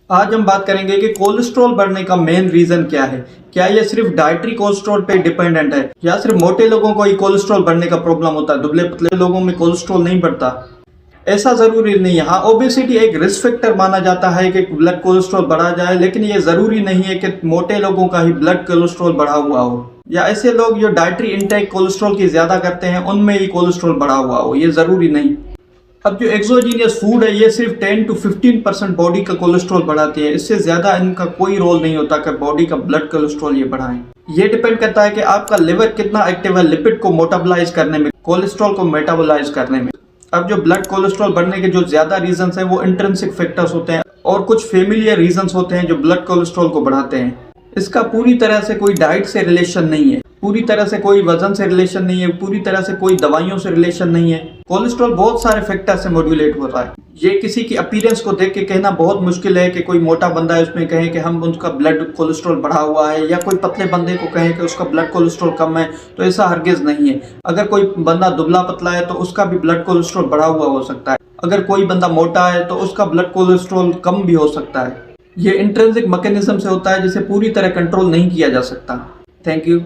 आज हम बात करेंगे कि कोलेस्ट्रॉल बढ़ने का मेन रीजन क्या है। क्या ये सिर्फ डाइटरी कोलेस्ट्रॉल पे डिपेंडेंट है या सिर्फ मोटे लोगों को ही कोलेस्ट्रॉल बढ़ने का प्रॉब्लम होता है, दुबले पतले लोगों में कोलेस्ट्रॉल नहीं बढ़ता? ऐसा जरूरी नहीं है। हाँ, ओबेसिटी एक रिस्क फैक्टर माना जाता है कि ब्लड कोलेस्ट्रॉल बढ़ा जाए, लेकिन ये जरूरी नहीं है कि मोटे लोगों का ही ब्लड कोलेस्ट्रॉल बढ़ा हुआ हो या ऐसे लोग जो डाइटरी इंटेक कोलेस्ट्रॉल की ज्यादा करते हैं उनमें ही कोलेस्ट्रॉल बढ़ा हुआ हो, ये जरूरी नहीं। अब जो एक्सोजीनियस फूड है ये सिर्फ 10 to 15% बॉडी का कोलेस्ट्रॉल बढ़ाती है, इससे ज्यादा इनका कोई रोल नहीं होता कि बॉडी का ब्लड कोलेस्ट्रॉल ये बढ़ाएं। ये डिपेंड करता है कि आपका लिवर कितना एक्टिव है लिपिड को मोटाबलाइज करने में, कोलेस्ट्रॉल को मेटाबोलाइज करने में। अब जो ब्लड कोलेस्ट्रॉल बढ़ने के जो ज्यादा रीजंस हैं वो इंट्रिंसिक फैक्टर्स होते हैं और कुछ फेमिलियर रीजंस होते हैं जो ब्लड कोलेस्ट्रॉल को बढ़ाते हैं। इसका पूरी तरह से कोई डाइट से रिलेशन नहीं है, पूरी तरह से कोई वजन से रिलेशन नहीं है, पूरी तरह से कोई दवाइयों से रिलेशन नहीं है। कोलेस्ट्रॉल बहुत सारे फैक्टर से मॉड्यूलेट होता है। ये किसी की अपीयरेंस को देख के कहना बहुत मुश्किल है कि कोई मोटा बंदा है उसमें कहें कि हम उसका ब्लड कोलेस्ट्रॉल बढ़ा हुआ है, या कोई पतले बंदे को कहें कि उसका ब्लड कोलेस्ट्रॉल कम है, तो ऐसा हरगिज नहीं है। अगर कोई बंदा दुबला पतला है तो उसका भी ब्लड कोलेस्ट्रॉल बढ़ा हुआ हो सकता है, अगर कोई बंदा मोटा है तो उसका ब्लड कोलेस्ट्रॉल कम भी हो सकता है। ये इंट्रिंसिक मैकेनिज्म से होता है जिसे पूरी तरह कंट्रोल नहीं किया जा सकता। Thank you.